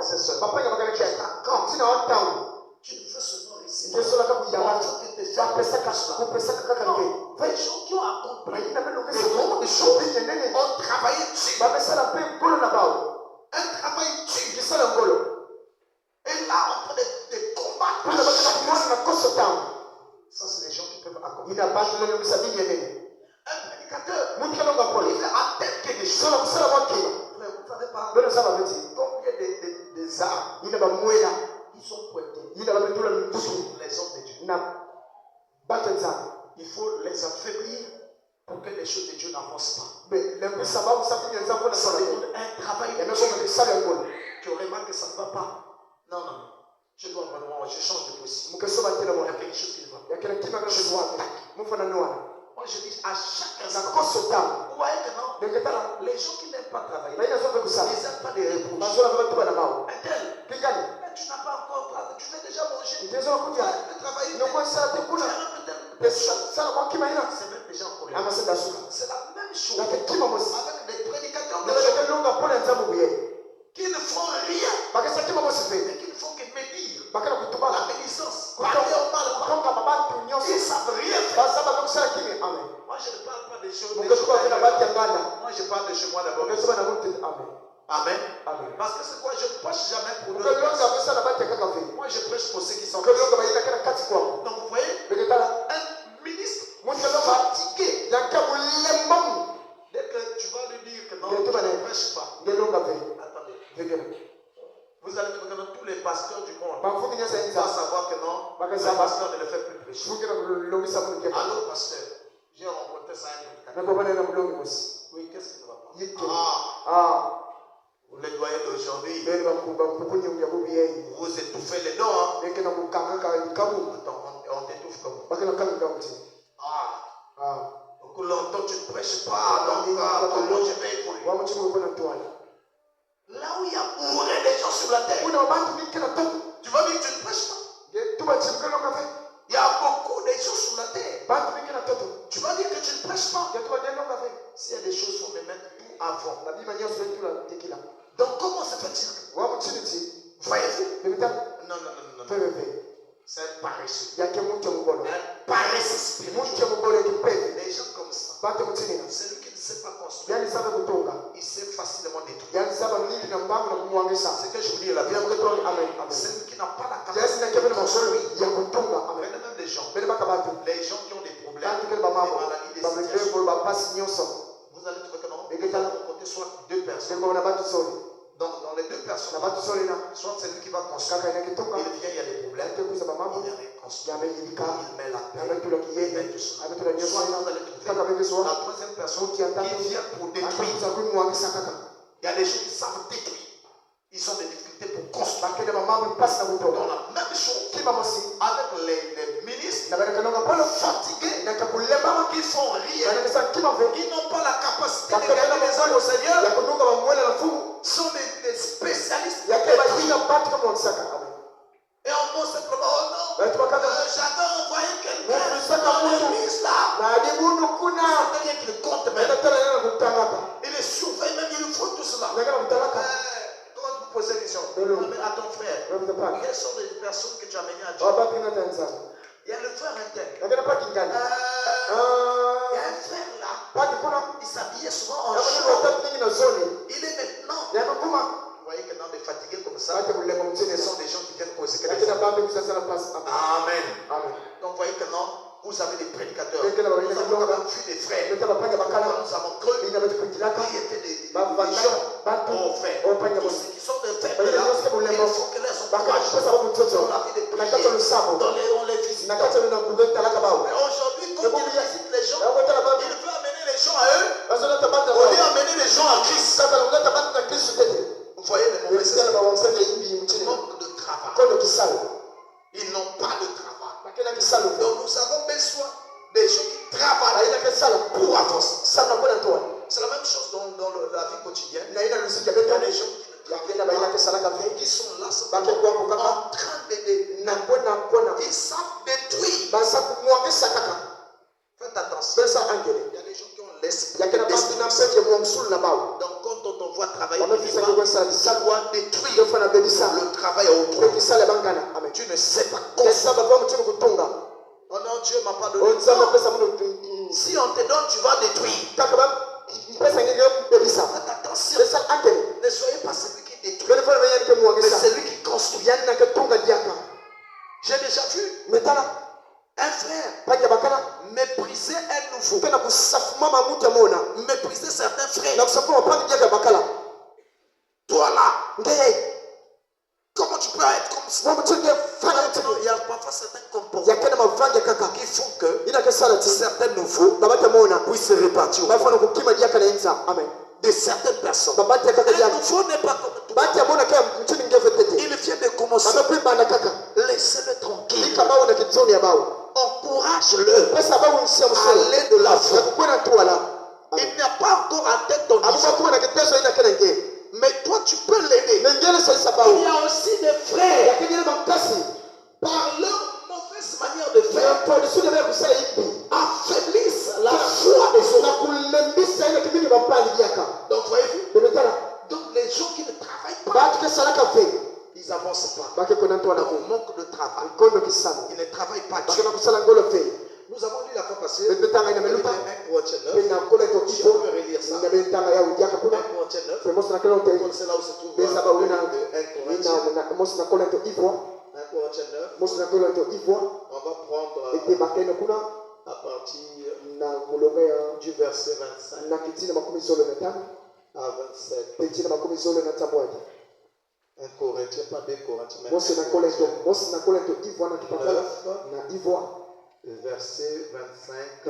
c'est ça. Papa, il y a un chèque. Quand tu n'as pas tu ne veux seulement réussir. Les gens qui ont accompli beaucoup de choses ont travaillé dessus. Un travail dur. Et là, en train de combattre. Ça, c'est des gens qui peuvent accomplir. Un prédicateur, il fait atteindre quelque chose. Vous savez pas combien des armes qui sont pointées sur les hommes de Dieu. Il faut les affaiblir pour que les choses de Dieu n'avancent pas. Ça demande un travail dur. Tu remarques que ça ne va pas. Non. Je dois vraiment, je change de position. Il y a quelque chose qui ne va pas. Je dois attaquer. Moi je dis à chaque instant. Vous voyez que non, les gens qui n'aiment pas travailler, ils n'aiment pas des reproches. Un tel, mais tu n'as pas encore travaillé, tu l'as déjà mangé. Tu peux travailler. C'est même déjà en colère. C'est la même chose avec des prédicateurs qui ne font rien, mais qui ne font que médire. La médisance. Parler au mal. Ils ne savent rien faire. Moi je ne parle pas des choses. Moi je parle de chez moi d'abord. Amen. Parce que c'est quoi? Je ne prêche jamais pour d'autres. Moi je prêche pour ceux qui sont. Donc vous voyez, un ministre fatigué. Dès que tu vas lui dire que non, tu ne prêches pas. Attendez. Vous allez trouver que dans tous les pasteurs du monde, vous allez savoir que non, le pasteur ne le fait plus prêcher. Allô, pasteur, j'ai rencontré ça un peu. Oui, qu'est-ce qui ne va pas? Vous les doyez d'aujourd'hui, vous étouffez les dents. Attends, on t'étouffe comment? Pour longtemps tu ne prêches pas, donc comment je vais évoluer? Là où il y a bourré des gens sur la terre, tu vas dire que tu ne prêches pas. Il y a beaucoup de gens sur la terre, tu vas dire que tu ne prêches pas. S'il y a des choses, il faut me mettre tout avant. Donc comment se fait-il? Voyez-vous? Non. C'est un paresseux. Un paresseux spirituel. Les gens comme ça, celui qui ne sait pas construire, il sait facilement détruire. C'est que je vous dis la Bible. Celui qui n'a pas la capacité de construire. Même des gens. Les gens qui ont des problèmes, des maladies, des situations. Vous allez trouver que non, vous allez rencontrer soit deux personnes. Dans les deux personnes, soit celui qui va construire, il vient, il y a des problèmes, il vient construire, il met la terre, il met tout ça. Soit vous allez trouver la troisième personne qui vient pour détruire. Il y a des gens qui savent détruire. Ils ont des difficultés pour construire. Dans la même chose avec les ministres fatigués, qui font rien, ils n'ont pas la capacité de gagner les âmes au Seigneur, sont des spécialistes. Et on pense simplement, oh non, j'avais envoyé quelqu'un dans l'église là. C'est-à-dire qu'il compte même. Il les surveille même, il faut tout cela. Quand vous posez la question, à ton frère, quelles sont les personnes que tu as menées à Dieu? Il y a le frère interne. Il y a un frère là. Il s'habillait souvent en short. Il est maintenant. Vous voyez que dans des fatigués comme ça, ce sont des gens qui viennent causer quelque chose. Amen. Donc vous voyez que non, vous avez des prédicateurs. Nous avons vu des frères. Nous avons cru qu'il y était des gens. Oh frère, tous ceux qui sont des frères là, il faut que les encouragent. On a vu des prières. On les visite. Mais aujourd'hui, quand il visite les gens, il veut amener les gens à eux. On veut amener les gens à Christ. Vous voyez les mauvais esprits. Manque de travail. Ils n'ont pas de travail. Donc nous avons besoin des gens qui travaillent pour avancer. C'est la même chose dans la vie quotidienne. Il y a des gens qui sont là en train de ils savent détruire. Faites attention. Il y a des gens qui ont l'esprit. Donc quand on te voit travailler, Tu dois détruire le travail à autrui. Tu ne sais pas comment. Oh non, Dieu m'a pas donné. Si on te donne, tu vas détruire. Faites attention. Ne soyez pas celui qui détruit, mais celui qui construit. J'ai déjà vu un frère mépriser un nouveau. Mépriser certains frères. Toi là, comment tu peux être comme ça? Il y a parfois certains comportements qui font que certains nouveaux puissent se répartir de certaines personnes. Un nouveau n'est pas comme tout. Il vient de commencer. Laissez-le tranquille. Encourage-le à aller de l'avant. Il n'a pas encore atteint ton niveau. Mais toi, tu peux l'aider. Il y a aussi des frères, par leur mauvaise manière de faire, affaiblissent la foi des autres. Donc, voyez-vous, donc les gens qui ne travaillent pas, ils n'avancent pas. Donc, manque de travail. Ils ne travaillent pas. Nous avons lu la fois passée, 1 Corinthiens 9. Si on peut relire ça. 1 Corinthiens 9. C'est là où se trouve 1 Corinthiens 9. On va prendre à partir du verset 25 à 27. 1 Corinthiens, pas 2 Corinthiens, mais 1 Corinthiens 9. Verset 25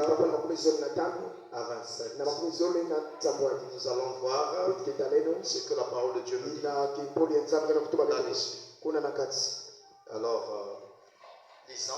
à 27. Nous allons voir ce que la parole de Dieu nous dit là-dessus. Alors, lisons.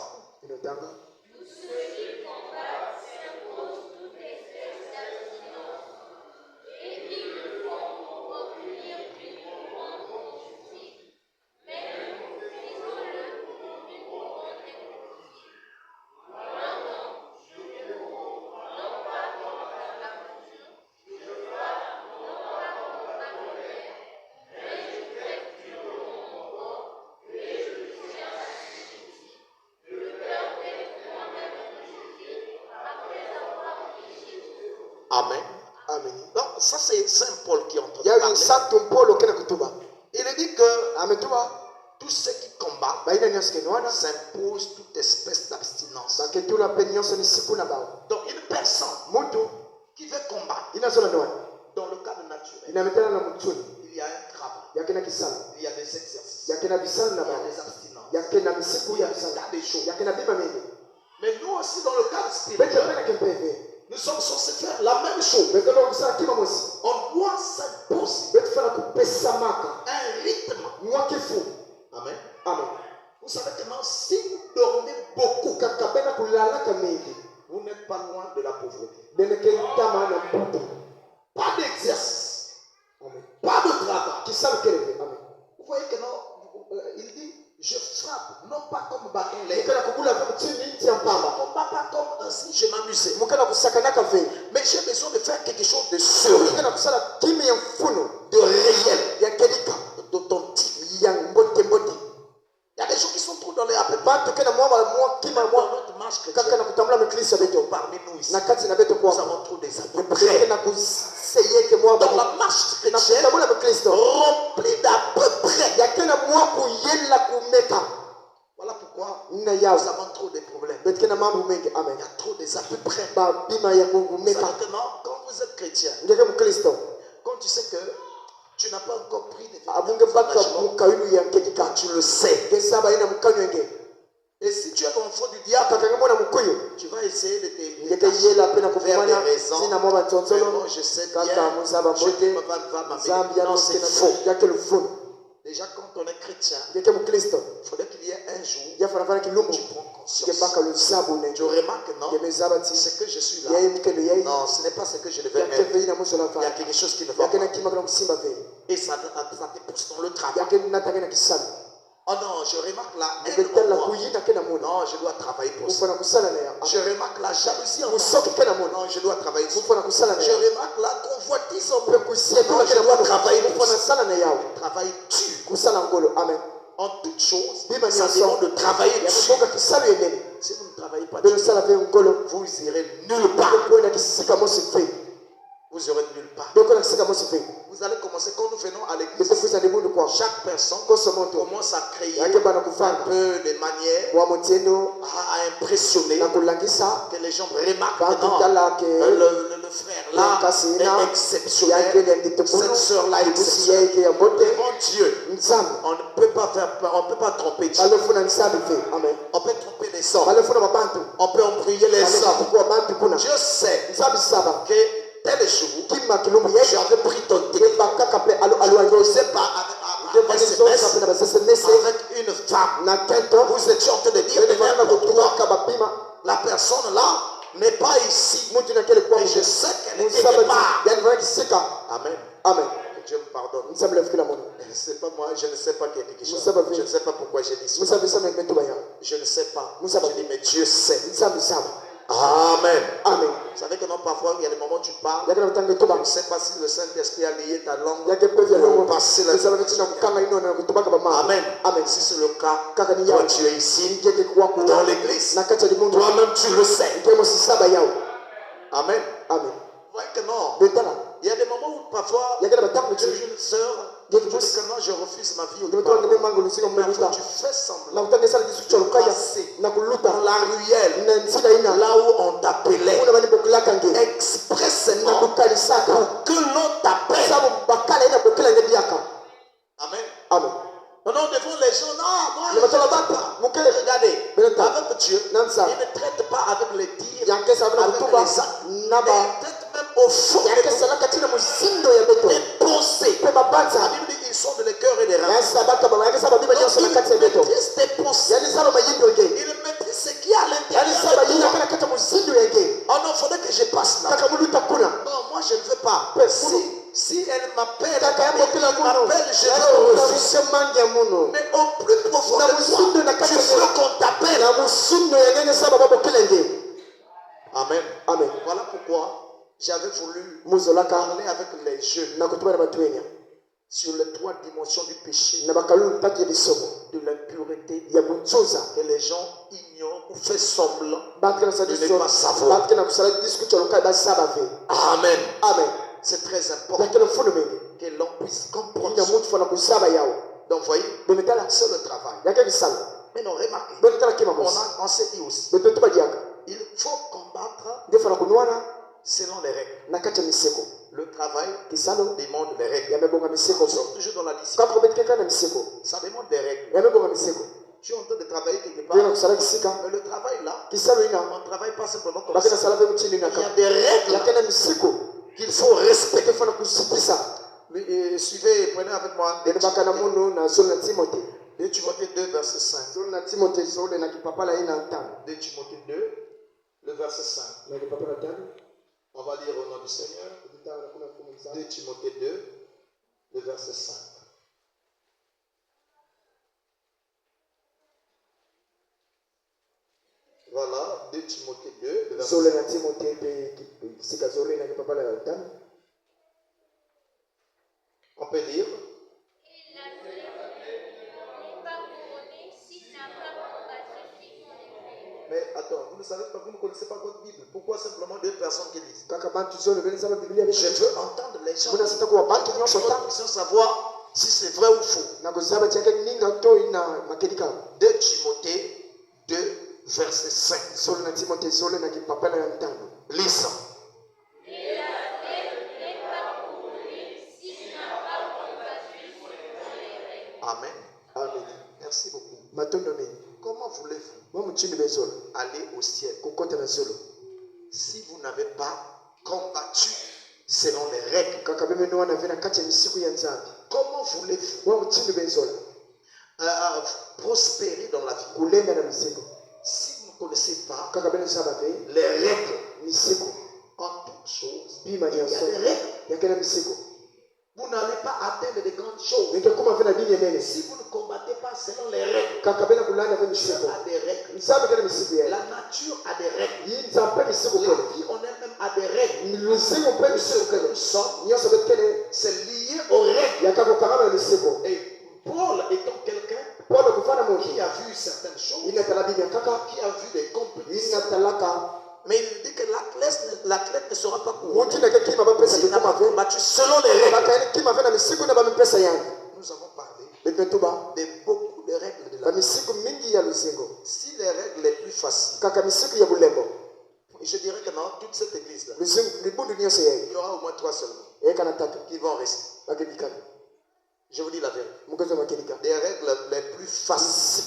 Amen. Amen. Donc, ça c'est Saint Paul qui entend parler. Il dit que tous ceux qui combattent s'imposent toute espèce d'abstinence. Donc, une personne qui veut combattre, dans le cadre naturel, il y a un travail, il y a des exercices, il y a des abstinences, il y a des choses. Mais nous aussi, dans le cadre spirituel, nous sommes censés faire la même chose. On doit s'imposer un rythme. Amen. Amen. Vous savez que si vous dormez beaucoup, vous n'êtes pas loin de la pauvreté. Pas d'exercice. Pas de travail. Vous voyez que non, il dit, je frappe, non pas comme bâton l'air. Je ne combats pas comme si je m'amusais. Mais j'ai besoin de faire quelque chose de sérieux, de réel, d'authentique. Il y a des gens qui sont trop dans les appels. Dans notre marche chrétienne, parmi nous ici, nous avons trop des appels. Dans la marche chrétienne, remplie d'à peu près. Voilà pourquoi nous avons trop de problèmes. Il y a trop des à peu près. Vous savez que non, quand vous êtes chrétien, quand tu sais que tu n'as pas encore pris des quand tu le sais. Et si tu es enfant du diable, tu vas essayer de te détacher vers des raisons. Mais bon, je sais bien, je va non, c'est faux. Déjà, quand on est chrétien, il faudrait qu'il y ait un jour où tu prends conscience. Tu remarques, non, c'est que je suis là. Non, ce n'est pas ce que je devais être. Il y a quelque chose qui ne va pas. Et ça te pousse dans le travail. Oh non, je remarque la haine en moi. Non, je dois travailler pour ça. Je remarque la jalousie en moi. Non, je dois travailler pour ça. Je remarque la convoitise en moi. Non, je dois travailler pour ça. Travail dur. Amen. En toute chose, ça demande de travailler dessus. Si vous ne travaillez pas dessus, vous irez nulle part. Vous irez nulle part. Vous allez commencer, quand nous venons à l'église, chaque personne commence à créer un peu des manières à impressionner, que les gens remarquent le frère là est exceptionnel, cette soeur là est exceptionnelle. Devant Dieu, on ne peut pas tromper Dieu. On peut tromper les hommes, on peut embrouiller les hommes. Dieu sait que tel jour, j'avais pris ton téléphone. Je ne sais pas avec une femme. Vous étiez en train de dire la personne là n'est pas ici. Et je sais qu'elle est quelque part. Amen. Amen. Que Dieu me pardonne. C'est pas moi, je ne sais pas qui est quelque chose. Je ne sais pas pourquoi j'ai dit ça. Je ne sais pas. Je dis, mais Dieu sait. Amen. Amen. Vous savez que non, parfois il y a des moments où tu parles, tu ne sais pas si le Saint-Esprit a lié ta langue pour passer la Amen. Amen. Si c'est le cas, toi tu es ici, dans l'église, toi-même tu le sais. Amen. Amen. Vous voyez que non. Il y a des moments où parfois, tu es une sœur, je dis que non, je refuse ma vie au départ. Tu fais semblant de passer dans la ruelle, là où on t'appelait, expressément pour que l'on t'appelle. Amen. Amen. Maintenant, devant les gens, non, moi, je ne sais pas. Regardez, avec Dieu, il ne traite pas avec les dires, avec les actes. Il traite même au fond des pensées. La Bible dit qu'ils sont de les cœurs et des reins. Il maîtrise tes pensées. Il maîtrise ce qui est à l'intérieur de toi. Oh non, il faudrait que je passe là. Non, moi je ne veux pas. Si elle m'appelle, je vais refuser. Mais au plus profond de toi, tu veux qu'on t'appelle. Amen. Amen. Voilà pourquoi j'avais voulu parler avec les jeunes sur les 3 dimensions du péché, de l'impureté, que les gens ignorent ou font semblant de ne pas savoir. Amen. Amen. C'est très important que l'on puisse comprendre. Donc, voyez, c'est le travail. Mais non, remarquez, on s'est dit aussi, il faut combattre selon les règles. Le travail demande les règles. Nous sommes toujours dans la discipline. Ça demande des règles. Tu es en train de travailler quelque part. Mais le travail là, on ne travaille pas simplement comme ça. Il y a des règles qu'il faut respecter. Suivez, prenez avec moi 2 Timothée 2, verset 5. 2 Timothée 2, le verset 5. On va lire au nom du Seigneur. 2 Timothée 2, le verset 5. Voilà, 2 Timothée 2, le verset 5. On peut lire. Mais attends, vous ne savez pas, vous ne connaissez pas votre Bible. Pourquoi simplement 2 personnes qui lisent? Je veux entendre les gens. Je veux savoir si c'est vrai ou faux. 2 Timothée 2, verset 5. Listen. Amen. Amen. Merci beaucoup. Comment voulez-vous aller au ciel si vous n'avez pas combattu selon les règles? Comment voulez-vous prospérer dans la vie si vous ne connaissez pas les règles? En toutes choses, il y a des règles. Vous n'allez pas atteindre de grandes choses si vous ne combattez pas selon les règles. Dieu A des règles. La nature a des règles. La vie en elle-même a des règles. Ce que nous sommes, c'est lié aux règles. Et Paul étant quelqu'un qui a vu certaines choses, qui a vu des compétitions, mais il dit que l'athlète ne sera pas couronné. Il n'a pas combattu selon les règles. Nous avons parlé de beaucoup de règles de la vie. Si les règles les plus faciles, je dirais que dans toute cette église-là, il y aura au moins 3 seulement qui vont rester. Je vous dis la vérité. Des règles les plus faciles.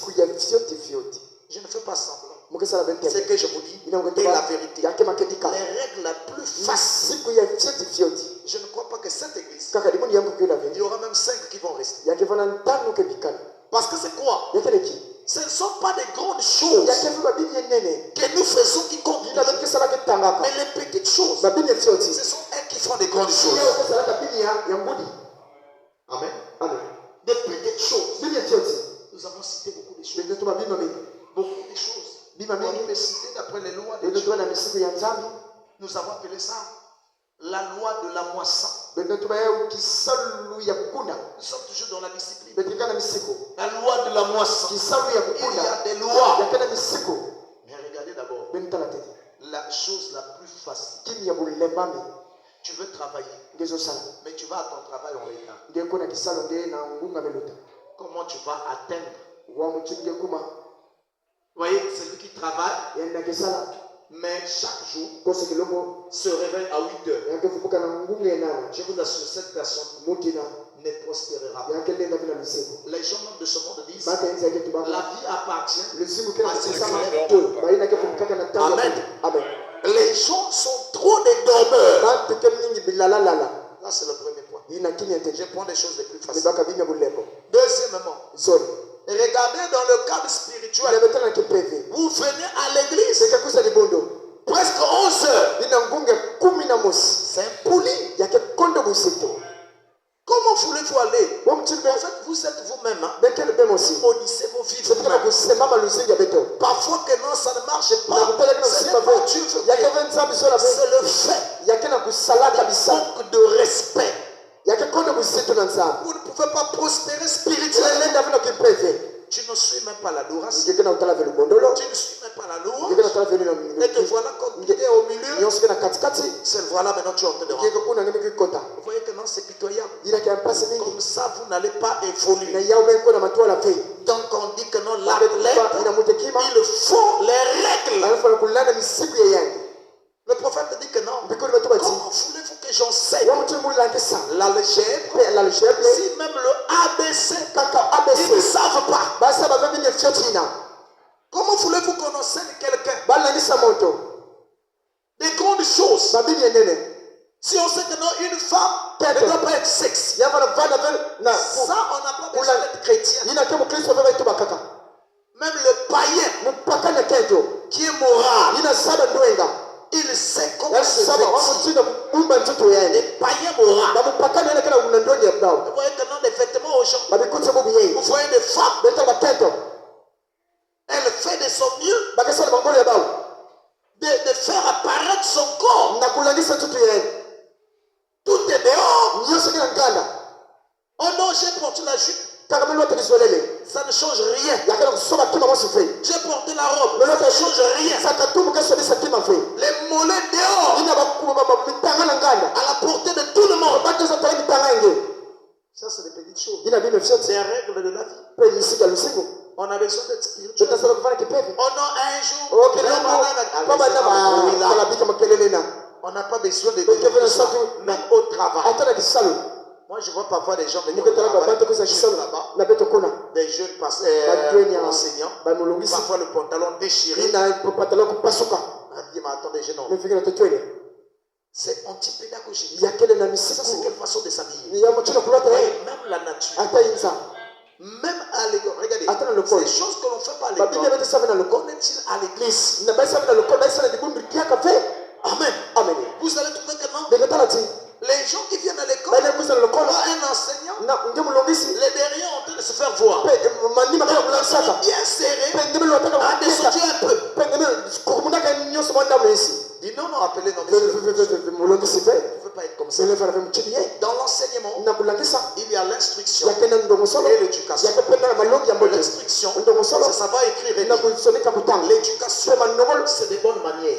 Je ne fais pas semblant. Ce que je vous dis est la vérité. Les règles les plus faciles. Je ne crois pas que cette église, il y aura même 5 qui vont rester. Parce que c'est quoi? Ce ne sont pas des grandes choses que nous faisons qui comptent. Mais les petites choses, ce sont elles qui font des grandes choses. Amen. Des petites choses. Nous avons cité beaucoup de choses. Beaucoup de choses. On peut citer d'après les lois de Dieu. Nous avons appelé ça la loi de la moisson. Nous sommes toujours dans la discipline. La loi de la moisson. Il y a des lois. Mais regardez d'abord la chose la plus facile. Tu veux travailler, mais tu vas à ton travail en retard. Comment tu vas atteindre? Vous voyez, celui qui travaille, mais chaque jour se réveille à 8 heures. Je vous assure, cette personne ne prospérera pas. Les gens de ce monde disent la vie appartient à ceux qui l'aiment. Amen. Les gens sont trop des dormeurs. Là, c'est le premier point. Je prends des choses les plus faciles. Deuxièmement, regardez dans le cadre spirituel. Vous venez à l'église presque 11 heures. C'est un poulie. Comment voulez-vous aller? En fait, vous êtes vous-même. Vous maudissez vos vies vous-même. Parfois que non, ça ne marche pas. Ce n'est pas Dieu. C'est le fait. Manque de respect. Vous ne pouvez pas prospérer spirituellement. Tu ne suis même pas l'adoration. Tu ne suis même pas la louange. Et te voilà comme tu es au milieu. C'est voilà maintenant tu es en train de rentrer. Vous voyez que non, c'est pitoyable. Comme ça, vous n'allez pas évoluer. Donc on dit que non, l'athlète, il faut les règles. Le prophète dit que non. Comment voulez-vous que j'enseigne l'algèbre si même le ABC, ils ne savent pas? Comment voulez-vous qu'on enseigne quelqu'un des grandes choses? Si on sait que non, une femme ne doit pas être sexy. Ça, on n'a pas besoin d'être chrétien. Même le païen qui est moral, il sait comment se vêtir. Les païens moraux. Vous voyez que non, des vêtements aux gens. Vous voyez des femmes. Elle fait de son mieux de faire apparaître son corps. Tout est dehors. Oh non, j'ai porté la jupe. Ça ne change rien. J'ai porté la robe. Ça ne change rien. Les mollets dehors. À la portée de tout le monde. Ça, c'est des petites choses. C'est la règle de la vie. On a besoin d'être spirituel. Oh non, un jour. On n'a pas besoin de même au travail. Moi, je vois parfois des gens venir au travail, là-bas, des jeunes enseignants, parfois le pantalon déchiré. On dit, mais attendez, je non. C'est anti-pédagogique. Ça, c'est quelle façon de s'habiller. Même la nature. Même à l'école, regardez, c'est des choses que l'on ne fait pas à l'école. Qu'en est-il à l'église? Amen. Vous allez trouver que non. Les gens qui viennent à l'école, un enseignant, les derrière ont en train de se faire voir. Bien serré, à descendu un peu. Dis non, non, appelez non. Tu ne veux pas être comme ça. Dans l'enseignement, il y a l'instruction et l'éducation. L'instruction, c'est savoir écrire et lire. L'éducation, c'est des bonnes manières.